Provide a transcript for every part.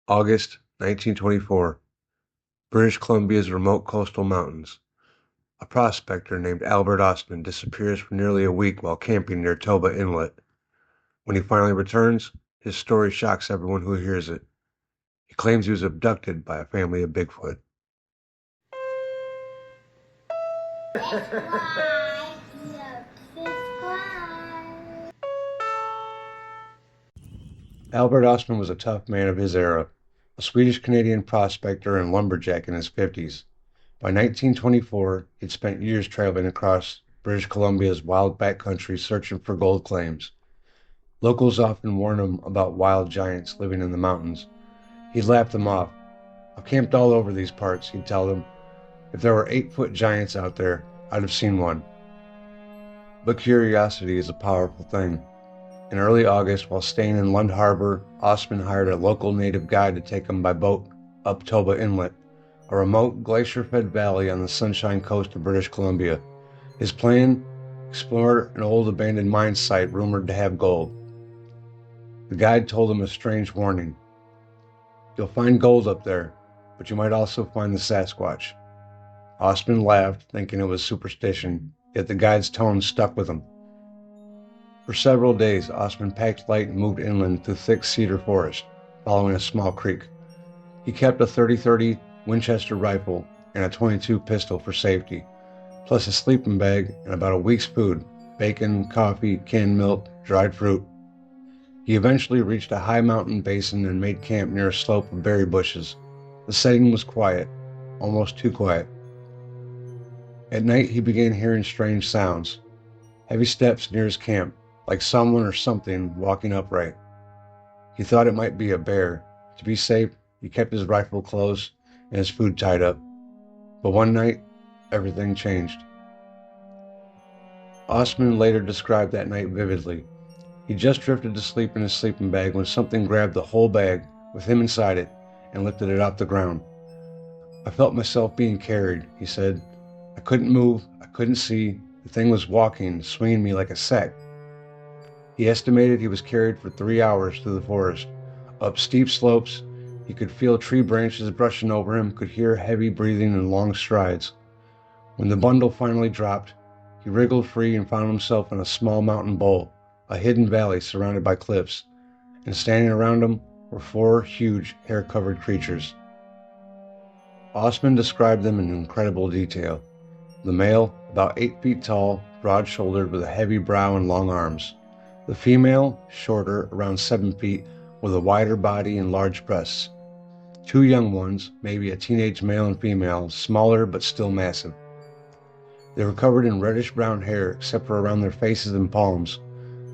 August 1924, British Columbia's remote coastal mountains. A prospector named Albert Ostman disappears for nearly a week while camping near Toba Inlet. When he finally returns, his story shocks everyone who hears it. He claims he was abducted by a family of Bigfoot. Albert Ostman was a tough man of his era, a Swedish-Canadian prospector and lumberjack in his 50s. By 1924, he'd spent years traveling across British Columbia's wild backcountry searching for gold claims. Locals often warned him about wild giants living in the mountains. He'd laugh them off. "I've camped all over these parts," he'd tell them. "If there were 8-foot giants out there, I'd have seen one." But curiosity is a powerful thing. In early August, while staying in Lund Harbor, Ostman hired a local native guide to take him by boat up Toba Inlet, a remote glacier-fed valley on the Sunshine Coast of British Columbia. His plan? Explore an old abandoned mine site rumored to have gold. The guide told him a strange warning. "You'll find gold up there, but you might also find the Sasquatch." Ostman laughed, thinking it was superstition, yet the guide's tone stuck with him. For several days, Ostman packed light and moved inland through thick cedar forest, following a small creek. He kept a .30-30 Winchester rifle and a .22 pistol for safety, plus a sleeping bag and about a week's food: bacon, coffee, canned milk, dried fruit. He eventually reached a high mountain basin and made camp near a slope of berry bushes. The setting was quiet, almost too quiet. At night, he began hearing strange sounds. Heavy steps near his camp, like someone or something walking upright. He thought it might be a bear. To be safe, he kept his rifle close and his food tied up. But one night, everything changed. Ostman later described that night vividly. He just drifted to sleep in his sleeping bag when something grabbed the whole bag, with him inside it, and lifted it off the ground. "I felt myself being carried," he said. "I couldn't move, I couldn't see. The thing was walking, swinging me like a sack." He estimated he was carried for 3 hours through the forest. Up steep slopes, he could feel tree branches brushing over him, could hear heavy breathing and long strides. When the bundle finally dropped, he wriggled free and found himself in a small mountain bowl, a hidden valley surrounded by cliffs, and standing around him were 4 huge, hair-covered creatures. Ostman described them in incredible detail. The male, about 8 feet tall, broad-shouldered with a heavy brow and long arms. The female, shorter, around 7 feet, with a wider body and large breasts. 2 young ones, maybe a teenage male and female, smaller but still massive. They were covered in reddish-brown hair except for around their faces and palms.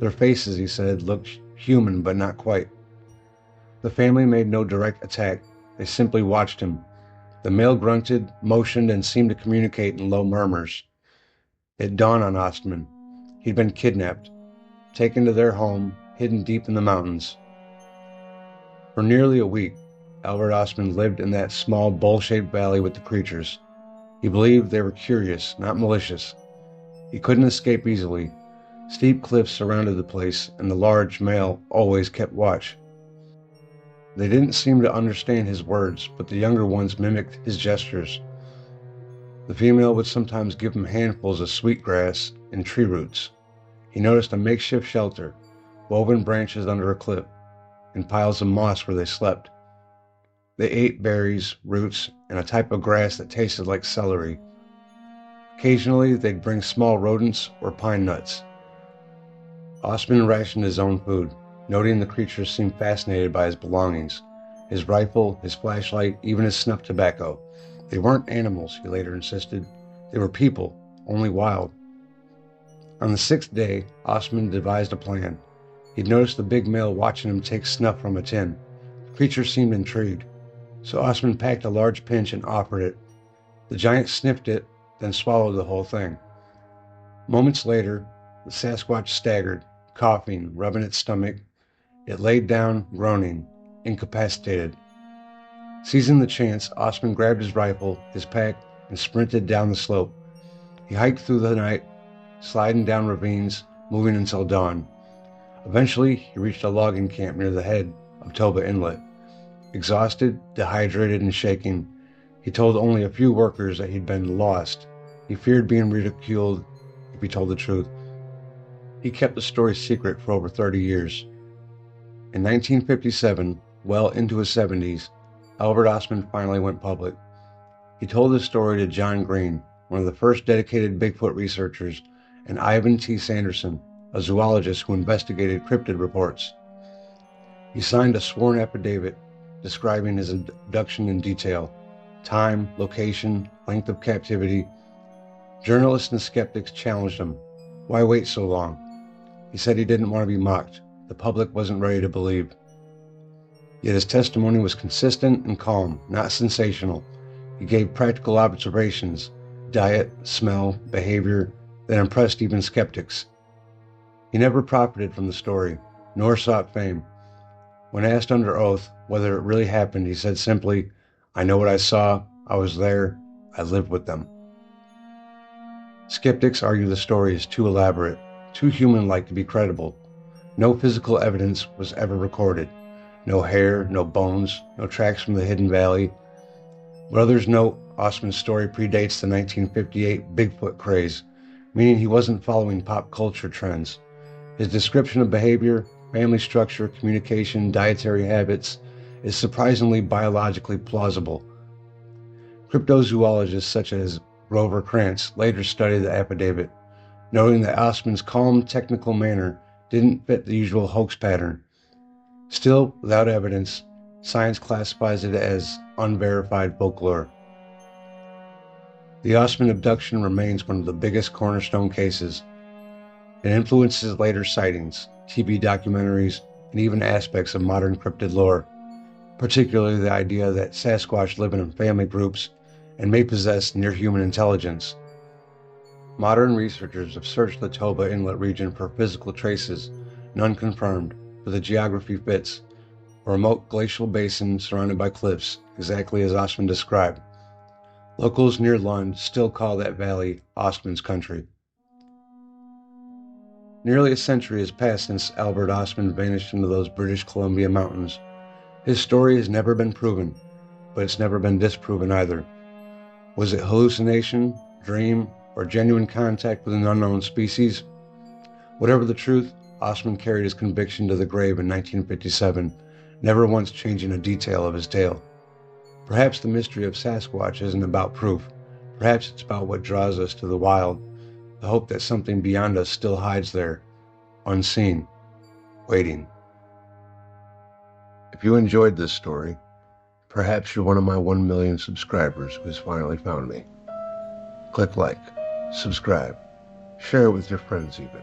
Their faces, he said, looked human but not quite. The family made no direct attack. They simply watched him. The male grunted, motioned, and seemed to communicate in low murmurs. It dawned on Ostman. He'd been kidnapped, taken to their home, hidden deep in the mountains. For nearly a week, Albert Ostman lived in that small bowl-shaped valley with the creatures. He believed they were curious, not malicious. He couldn't escape easily. Steep cliffs surrounded the place, and the large male always kept watch. They didn't seem to understand his words, but the younger ones mimicked his gestures. The female would sometimes give him handfuls of sweetgrass and tree roots. He noticed a makeshift shelter, woven branches under a cliff, and piles of moss where they slept. They ate berries, roots, and a type of grass that tasted like celery. Occasionally, they'd bring small rodents or pine nuts. Ostman rationed his own food, noting the creatures seemed fascinated by his belongings, his rifle, his flashlight, even his snuff tobacco. They weren't animals, he later insisted. They were people, only wild. On the 6th day, Ostman devised a plan. He'd noticed the big male watching him take snuff from a tin. The creature seemed intrigued, so Ostman packed a large pinch and offered it. The giant sniffed it, then swallowed the whole thing. Moments later, the Sasquatch staggered, coughing, rubbing its stomach. It laid down, groaning, incapacitated. Seizing the chance, Ostman grabbed his rifle, his pack, and sprinted down the slope. He hiked through the night, sliding down ravines, moving until dawn. Eventually, he reached a logging camp near the head of Toba Inlet. Exhausted, dehydrated, and shaking, he told only a few workers that he'd been lost. He feared being ridiculed if he told the truth. He kept the story secret for over 30 years. In 1957, well into his 70s, Albert Ostman finally went public. He told his story to John Green, one of the first dedicated Bigfoot researchers, and Ivan T. Sanderson, a zoologist who investigated cryptid reports. He signed a sworn affidavit describing his abduction in detail: time, location, length of captivity. Journalists and skeptics challenged him. Why wait so long? He said he didn't want to be mocked. The public wasn't ready to believe. Yet his testimony was consistent and calm, not sensational. He gave practical observations, diet, smell, behavior, that impressed even skeptics. He never profited from the story, nor sought fame. When asked under oath whether it really happened, he said simply, "I know what I saw, I was there, I lived with them." Skeptics argue the story is too elaborate, too human-like to be credible. No physical evidence was ever recorded. No hair, no bones, no tracks from the hidden valley. But others note Ostman's story predates the 1958 Bigfoot craze, meaning he wasn't following pop culture trends. His description of behavior, family structure, communication, dietary habits is surprisingly biologically plausible. Cryptozoologists such as Grover Krantz later studied the affidavit, noting that Ostman's calm, technical manner didn't fit the usual hoax pattern. Still, without evidence, science classifies it as unverified folklore. The Ostman abduction remains one of the biggest cornerstone cases. It influences later sightings, TV documentaries, and even aspects of modern cryptid lore, particularly the idea that Sasquatch live in family groups and may possess near-human intelligence. Modern researchers have searched the Toba Inlet region for physical traces, none confirmed, but the geography fits: a remote glacial basin surrounded by cliffs, exactly as Ostman described. Locals near Lund still call that valley Ostman's country. Nearly a century has passed since Albert Ostman vanished into those British Columbia mountains. His story has never been proven, but it's never been disproven either. Was it hallucination, dream, or genuine contact with an unknown species? Whatever the truth, Ostman carried his conviction to the grave in 1957, never once changing a detail of his tale. Perhaps the mystery of Sasquatch isn't about proof. Perhaps it's about what draws us to the wild, the hope that something beyond us still hides there, unseen, waiting. If you enjoyed this story, perhaps you're one of my 1 million subscribers who has finally found me. Click like, subscribe, share it with your friends even.